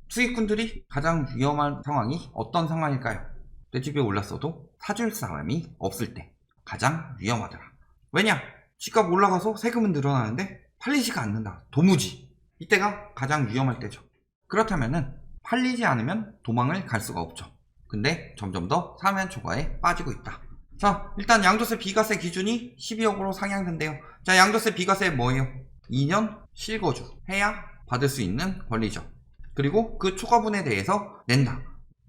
수익꾼들이 가장 위험한 상황이 어떤 상황일까요? 내 집에 올랐어도 사줄 사람이 없을 때 가장 위험하더라. 왜냐? 집값 올라가서 세금은 늘어나는데 팔리지가 않는다. 도무지. 이때가 가장 위험할 때죠. 그렇다면은 팔리지 않으면 도망을 갈 수가 없죠. 근데 점점 더 사면 초과에 빠지고 있다. 자, 일단 양도세 비과세 기준이 12억으로 상향된대요. 자, 양도세 비과세 뭐예요? 2년 실거주 해야 받을 수 있는 권리죠. 그리고 그 초과분에 대해서 낸다.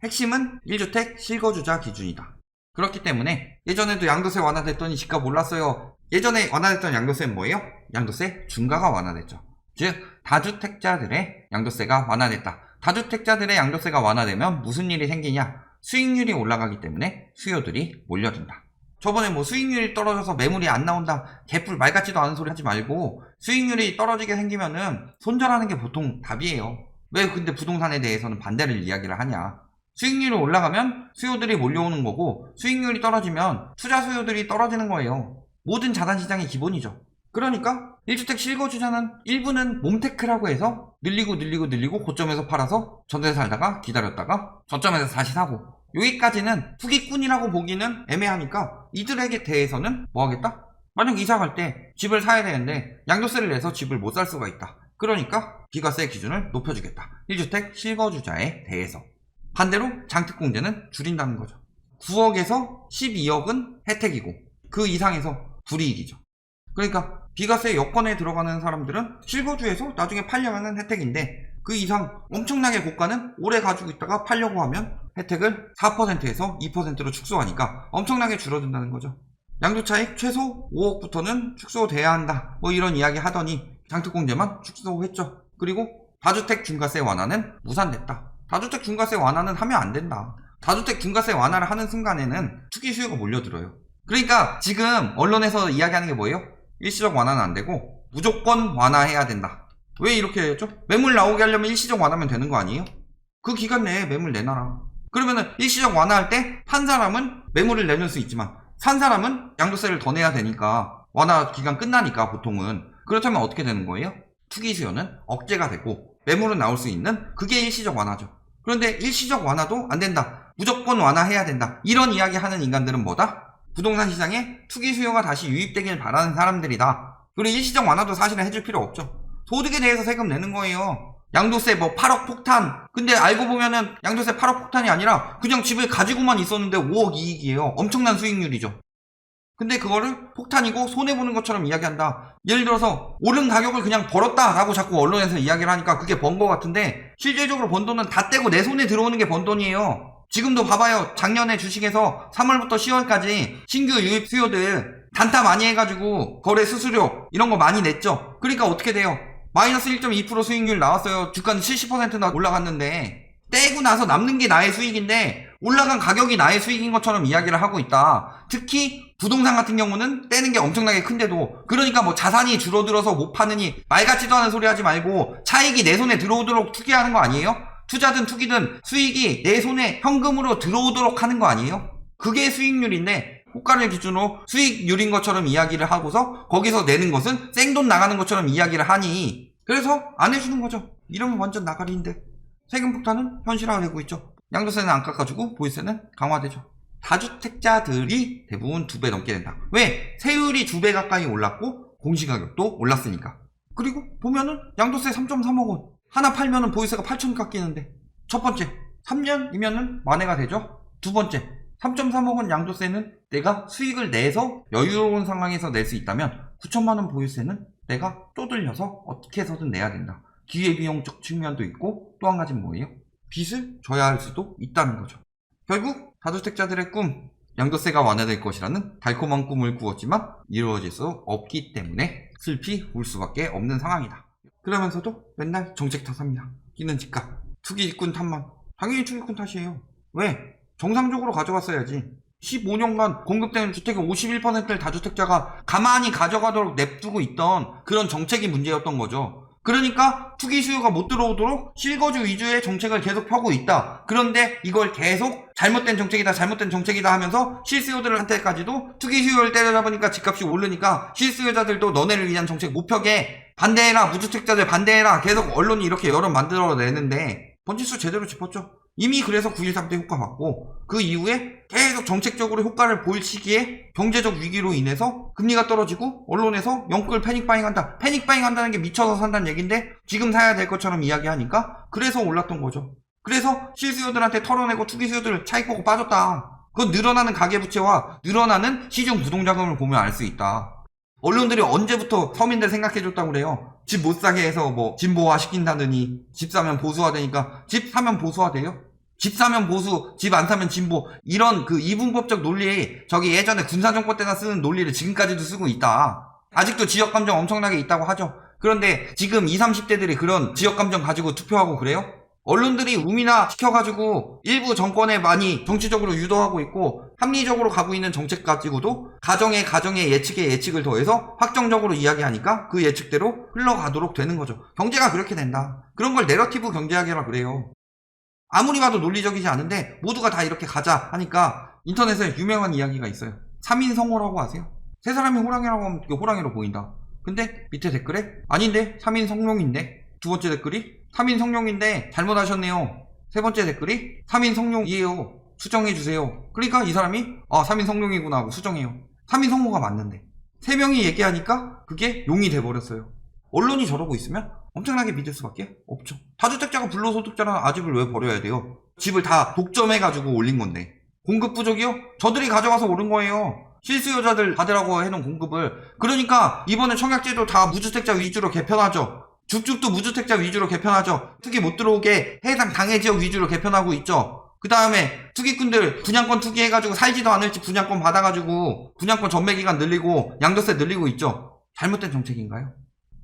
핵심은 1주택 실거주자 기준이다. 그렇기 때문에 예전에도 양도세 완화됐더니 집값 올랐어요. 예전에 완화됐던 양도세는 뭐예요? 양도세 중과가 완화됐죠. 즉 다주택자들의 양도세가 완화됐다. 다주택자들의 양도세가 완화되면 무슨 일이 생기냐? 수익률이 올라가기 때문에 수요들이 몰려든다. 저번에 뭐 수익률이 떨어져서 매물이 안 나온다, 개뿔 말 같지도 않은 소리 하지 말고 수익률이 떨어지게 생기면은 손절하는 게 보통 답이에요. 왜 근데 부동산에 대해서는 반대를 이야기를 하냐? 수익률이 올라가면 수요들이 몰려오는 거고 수익률이 떨어지면 투자 수요들이 떨어지는 거예요. 모든 자산시장의 기본이죠. 그러니까 1주택 실거주자는 일부는 몸테크라고 해서 늘리고 고점에서 팔아서 전세 살다가 기다렸다가 저점에서 다시 사고, 여기까지는 투기꾼이라고 보기는 애매하니까 이들에게 대해서는 뭐 하겠다? 만약 이사 갈 때 집을 사야 되는데 양도세를 내서 집을 못 살 수가 있다. 그러니까 비과세 기준을 높여주겠다. 1주택 실거주자에 대해서. 반대로 장특공제는 줄인다는 거죠. 9억에서 12억은 혜택이고 그 이상에서 불이익이죠. 그러니까 비과세 여건에 들어가는 사람들은 실거주에서 나중에 팔려면 혜택인데 그 이상 엄청나게 고가는 오래 가지고 있다가 팔려고 하면 혜택을 4%에서 2%로 축소하니까 엄청나게 줄어든다는 거죠. 양도차익 최소 5억부터는 축소돼야 한다, 뭐 이런 이야기 하더니 장특공제만 축소했죠. 그리고 다주택 중과세 완화는 무산됐다. 다주택 중과세 완화는 하면 안 된다. 다주택 중과세 완화를 하는 순간에는 투기 수요가 몰려들어요. 그러니까 지금 언론에서 이야기하는 게 뭐예요? 일시적 완화는 안 되고 무조건 완화해야 된다. 왜 이렇게 해야죠? 매물 나오게 하려면 일시적 완화면 되는 거 아니에요? 그 기간 내에 매물 내놔라. 그러면은 일시적 완화할 때 판 사람은 매물을 내놓을 수 있지만 산 사람은 양도세를 더 내야 되니까 완화 기간 끝나니까 보통은. 그렇다면 어떻게 되는 거예요? 투기 수요는 억제가 되고 매물은 나올 수 있는 그게 일시적 완화죠. 그런데 일시적 완화도 안 된다. 무조건 완화해야 된다. 이런 이야기 하는 인간들은 뭐다? 부동산 시장에 투기 수요가 다시 유입되길 바라는 사람들이다. 그리고 일시적 완화도 사실은 해줄 필요 없죠. 소득에 대해서 세금 내는 거예요. 양도세 뭐 8억 폭탄. 근데 알고 보면은 양도세 8억 폭탄이 아니라 그냥 집을 가지고만 있었는데 5억 이익이에요. 엄청난 수익률이죠. 근데 그거를 폭탄이고 손해보는 것처럼 이야기한다. 예를 들어서 오른 가격을 그냥 벌었다라고 자꾸 언론에서 이야기를 하니까 그게 번 거 같은데 실질적으로 번 돈은 다 떼고 내 손에 들어오는 게 번 돈이에요. 지금도 봐봐요. 작년에 주식에서 3월부터 10월까지 신규 유입 수요들 단타 많이 해가지고 거래 수수료 이런 거 많이 냈죠. 그러니까 어떻게 돼요? 마이너스 1.2% 수익률 나왔어요. 주가는 70%나 올라갔는데 떼고 나서 남는 게 나의 수익인데 올라간 가격이 나의 수익인 것처럼 이야기를 하고 있다. 특히 부동산 같은 경우는 떼는 게 엄청나게 큰데도, 그러니까 뭐 자산이 줄어들어서 못 파느니 말 같지도 않은 소리 하지 말고 차익이 내 손에 들어오도록 투기하는 거 아니에요? 투자든 투기든 수익이 내 손에 현금으로 들어오도록 하는 거 아니에요? 그게 수익률인데 호가를 기준으로 수익률인 것처럼 이야기를 하고서 거기서 내는 것은 생돈 나가는 것처럼 이야기를 하니 그래서 안 해주는 거죠. 이러면 완전 나가리인데. 세금 폭탄은 현실화되고 있죠. 양도세는 안 깎아주고 보유세는 강화되죠. 다주택자들이 대부분 2배 넘게 된다. 왜? 세율이 2배 가까이 올랐고 공시가격도 올랐으니까. 그리고 보면은 양도세 3.3억 원 하나 팔면은 보유세가 8천 깎이는데, 첫 번째 3년이면은 만회가 되죠. 두 번째 3.3억 원 양도세는 내가 수익을 내서 여유로운 상황에서 낼 수 있다면 9천만 원 보유세는 내가 쪼들려서 어떻게 해서든 내야 된다. 기회비용적 측면도 있고 또 한 가지는 뭐예요? 빚을 져야 할 수도 있다는 거죠. 결국 다주택자들의 꿈, 양도세가 완화될 것이라는 달콤한 꿈을 꾸었지만 이루어질 수 없기 때문에 슬피 울 수밖에 없는 상황이다. 그러면서도 맨날 정책 탓합니다. 끼는 집값, 투기꾼 탓만. 당연히 투기꾼 탓이에요. 왜? 정상적으로 가져갔어야지. 15년간 공급되는 주택의 51%를 다주택자가 가만히 가져가도록 냅두고 있던 그런 정책이 문제였던 거죠. 그러니까 투기 수요가 못 들어오도록 실거주 위주의 정책을 계속 펴고 있다. 그런데 이걸 계속 잘못된 정책이다 하면서 실수요들한테까지도 투기 수요를 때려잡으니까 집값이 오르니까 실수요자들도 너네를 위한 정책 못 펴게 반대해라, 무주택자들 반대해라, 계속 언론이 이렇게 여론 만들어내는데 번지수 제대로 짚었죠. 이미 그래서 9.13 때 효과 받고 그 이후에 계속 정책적으로 효과를 볼 시기에 경제적 위기로 인해서 금리가 떨어지고 언론에서 영끌 패닉바잉 한다. 패닉바잉 한다는 게 미쳐서 산다는 얘기인데 지금 사야 될 것처럼 이야기하니까 그래서 올랐던 거죠. 그래서 실수요들한테 털어내고 투기 수요들 차익 보고 빠졌다. 그건 늘어나는 가계부채와 늘어나는 시중 부동자금을 보면 알 수 있다. 언론들이 언제부터 서민들 생각해줬다고 그래요. 집 못 사게 해서 뭐 진보화 시킨다느니 집 사면 보수화 되니까 집 사면 보수화 돼요? 집 사면 보수, 집 안 사면 진보, 이런 그 이분법적 논리, 저기 예전에 군사정권 때나 쓰는 논리를 지금까지도 쓰고 있다. 아직도 지역감정 엄청나게 있다고 하죠. 그런데 지금 20, 30대들이 그런 지역감정 가지고 투표하고 그래요? 언론들이 우미나 시켜가지고 일부 정권에 많이 정치적으로 유도하고 있고 합리적으로 가고 있는 정책 가지고도 가정의 예측에 예측을 더해서 확정적으로 이야기하니까 그 예측대로 흘러가도록 되는 거죠. 경제가 그렇게 된다. 그런 걸 내러티브 경제학이라 그래요. 아무리 봐도 논리적이지 않은데 모두가 다 이렇게 가자 하니까 인터넷에 유명한 이야기가 있어요. 3인 성호라고 아세요? 세 사람이 호랑이라고 하면 호랑이로 보인다. 근데 밑에 댓글에 아닌데 3인 성룡인데, 두 번째 댓글이 3인 성룡인데 잘못하셨네요. 세 번째 댓글이 3인 성룡이에요. 수정해주세요. 그러니까 이 사람이 3인 성룡이구나 하고 수정해요. 3인 성호가 맞는데 세 명이 얘기하니까 그게 용이 돼버렸어요. 언론이 저러고 있으면 엄청나게 믿을 수밖에 없죠. 다주택자가 불로소득자라는 아집을 왜 버려야 돼요? 집을 다 독점해가지고 올린 건데. 공급 부족이요? 저들이 가져가서 오른 거예요. 실수요자들 받으라고 해놓은 공급을. 그러니까 이번에 청약제도 다 무주택자 위주로 개편하죠. 줍줍도 무주택자 위주로 개편하죠. 투기 못 들어오게 해당 당해지역 위주로 개편하고 있죠. 그 다음에 투기꾼들 분양권 투기해가지고 살지도 않을지 분양권 받아가지고 분양권 전매기간 늘리고 양도세 늘리고 있죠. 잘못된 정책인가요?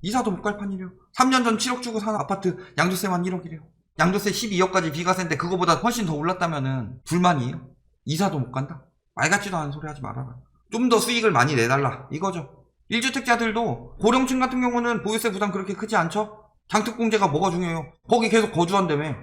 이사도 못 갈 판이래요. 3년 전 7억 주고 산 아파트 양도세만 1억이래요. 양도세 12억까지 비과세인데 그거보다 훨씬 더 올랐다면은 불만이에요? 이사도 못 간다? 말 같지도 않은 소리 하지 말아라. 좀 더 수익을 많이 내달라 이거죠. 1주택자들도 고령층 같은 경우는 보유세 부담 그렇게 크지 않죠? 장특공제가 뭐가 중요해요? 거기 계속 거주한다며.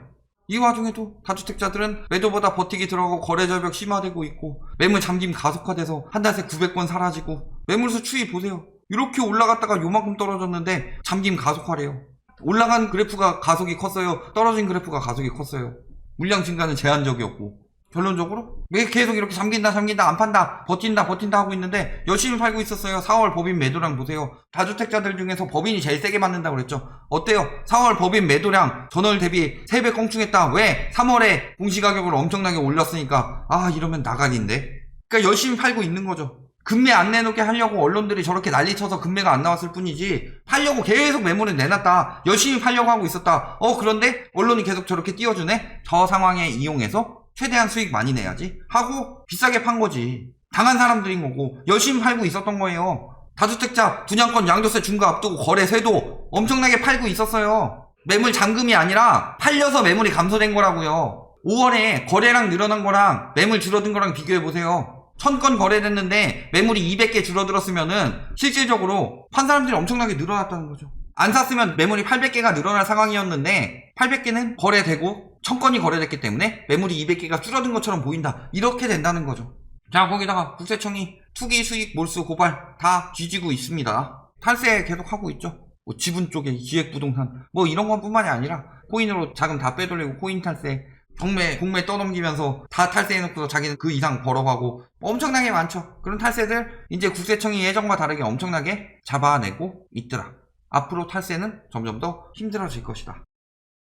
이 와중에도 다주택자들은 매도보다 버티기 들어가고 거래절벽 심화되고 있고 매물 잠김 가속화돼서 한 달새 900건 사라지고 매물수 추이 보세요. 이렇게 올라갔다가 요만큼 떨어졌는데 잠김 가속화래요. 올라간 그래프가 가속이 컸어요. 떨어진 그래프가 가속이 컸어요. 물량 증가는 제한적이었고 결론적으로 왜 계속 이렇게 잠긴다 안 판다 버틴다 하고 있는데 열심히 팔고 있었어요. 4월 법인 매도량 보세요. 다주택자들 중에서 법인이 제일 세게 맞는다고 그랬죠. 어때요? 4월 법인 매도량 전월 대비 3배 껑충했다. 왜? 3월에 공시가격을 엄청나게 올렸으니까 이러면 나간인데. 그러니까 열심히 팔고 있는 거죠. 금매 안 내놓게 하려고 언론들이 저렇게 난리쳐서 금매가 안 나왔을 뿐이지 팔려고 계속 매물을 내놨다. 열심히 팔려고 하고 있었다. 그런데 언론이 계속 저렇게 띄워주네. 저 상황에 이용해서 최대한 수익 많이 내야지 하고 비싸게 판 거지. 당한 사람들인 거고 열심히 팔고 있었던 거예요. 다주택자 분양권 양도세 중과 앞두고 거래세도 엄청나게 팔고 있었어요. 매물 잠금이 아니라 팔려서 매물이 감소된 거라고요. 5월에 거래량 늘어난 거랑 매물 줄어든 거랑 비교해보세요. 1000건 거래됐는데 매물이 200개 줄어들었으면은 실질적으로 판 사람들이 엄청나게 늘어났다는 거죠. 안 샀으면 매물이 800개가 늘어날 상황이었는데 800개는 거래되고 1000건이 거래됐기 때문에 매물이 200개가 줄어든 것처럼 보인다. 이렇게 된다는 거죠. 자, 거기다가 국세청이 투기 수익 몰수 고발 다 뒤지고 있습니다. 탈세 계속하고 있죠. 지분 쪽에 기획부동산 이런 것뿐만이 아니라 코인으로 자금 다 빼돌리고 코인 탈세, 공매 떠넘기면서 다 탈세해놓고서 자기는 그 이상 벌어가고 엄청나게 많죠. 그런 탈세들 이제 국세청이 예전과 다르게 엄청나게 잡아내고 있더라. 앞으로 탈세는 점점 더 힘들어질 것이다.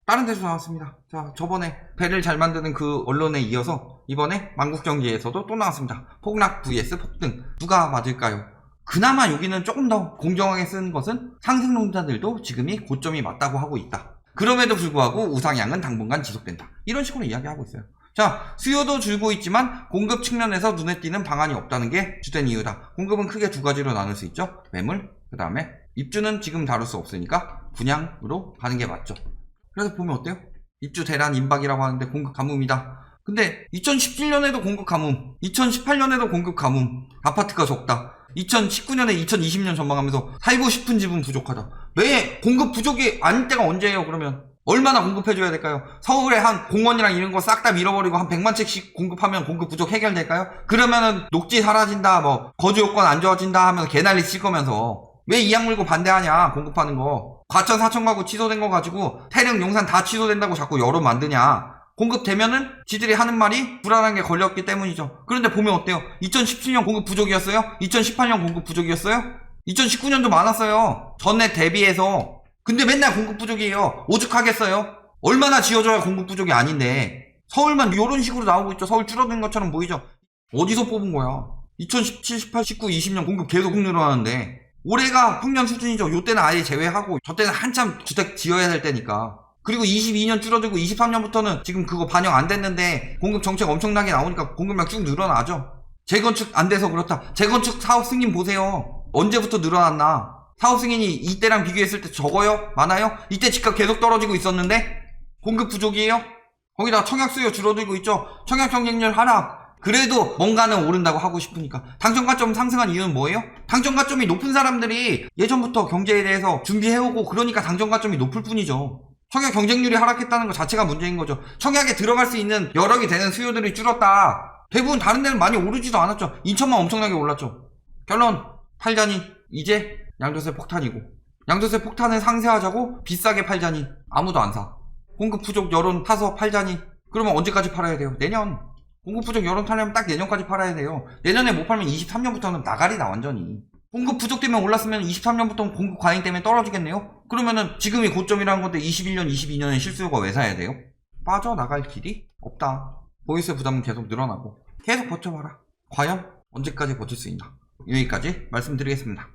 다른 데서 나왔습니다. 자, 저번에 배를 잘 만드는 그 언론에 이어서 이번에 만국경제에서도 또 나왔습니다. 폭락 vs 폭등. 누가 맞을까요? 그나마 여기는 조금 더 공정하게 쓴 것은 상승론자들도 지금이 고점이 맞다고 하고 있다. 그럼에도 불구하고 우상향은 당분간 지속된다. 이런 식으로 이야기하고 있어요. 자, 수요도 줄고 있지만 공급 측면에서 눈에 띄는 방안이 없다는 게 주된 이유다. 공급은 크게 두 가지로 나눌 수 있죠. 매물, 그 다음에 입주는 지금 다룰 수 없으니까 분양으로 가는 게 맞죠. 그래서 보면 어때요? 입주 대란 임박이라고 하는데 공급 가뭄이다. 근데 2017년에도 공급 가뭄, 2018년에도 공급 가뭄, 아파트가 적다. 2019년에 2020년 전망하면서 살고 싶은 집은 부족하다. 왜 공급 부족이 아닐 때가 언제예요? 그러면 얼마나 공급해줘야 될까요? 서울에 한 공원이랑 이런 거 싹 다 밀어버리고 한 100만 채씩 공급하면 공급 부족 해결될까요? 그러면은 녹지 사라진다, 뭐 거주 요건 안 좋아진다 하면서 개난리 칠 거면서 왜 이악 물고 반대하냐? 공급하는 거. 과천 사천 가구 취소된 거 가지고 태릉 용산 다 취소된다고 자꾸 여론 만드냐? 공급되면은 지들이 하는 말이 불안한 게 걸렸기 때문이죠. 그런데 보면 어때요? 2017년 공급 부족이었어요? 2018년 공급 부족이었어요? 2019년도 많았어요. 전에 대비해서. 근데 맨날 공급 부족이에요. 오죽하겠어요? 얼마나 지어줘야 공급 부족이 아닌데. 서울만 이런 식으로 나오고 있죠. 서울 줄어든 것처럼 보이죠. 어디서 뽑은 거야? 2017, 18, 19, 20년 공급 계속 늘어나는데 올해가 평년 수준이죠. 요때는 아예 제외하고 저 때는 한참 주택 지어야 될 때니까. 그리고 22년 줄어들고 23년부터는 지금 그거 반영 안 됐는데 공급 정책 엄청나게 나오니까 공급량 쭉 늘어나죠. 재건축 안 돼서 그렇다. 재건축 사업 승인 보세요. 언제부터 늘어났나? 사업 승인이 이때랑 비교했을 때 적어요? 많아요? 이때 집값 계속 떨어지고 있었는데 공급 부족이에요? 거기다 청약 수요 줄어들고 있죠. 청약 경쟁률 하락. 그래도 뭔가는 오른다고 하고 싶으니까. 당첨가점 상승한 이유는 뭐예요? 당첨가점이 높은 사람들이 예전부터 경제에 대해서 준비해오고 그러니까 당첨가점이 높을 뿐이죠. 청약 경쟁률이 하락했다는 것 자체가 문제인 거죠. 청약에 들어갈 수 있는 여력이 되는 수요들이 줄었다. 대부분 다른 데는 많이 오르지도 않았죠. 인천만 엄청나게 올랐죠. 결론, 팔자니 이제 양도세 폭탄이고, 양도세 폭탄을 상쇄하자고 비싸게 팔자니 아무도 안 사. 공급 부족 여론 타서 팔자니 그러면 언제까지 팔아야 돼요? 내년. 공급 부족 여론 타려면 딱 내년까지 팔아야 돼요. 내년에 못 팔면 23년부터는 나가리다 완전히. 공급 부족 때문에 올랐으면 23년부터는 공급 과잉 때문에 떨어지겠네요? 그러면은 지금이 고점이라는 건데 21년, 22년에 실수요가 왜 사야 돼요? 빠져나갈 길이 없다. 보유세 부담은 계속 늘어나고 계속 버텨봐라. 과연 언제까지 버틸 수 있나? 여기까지 말씀드리겠습니다.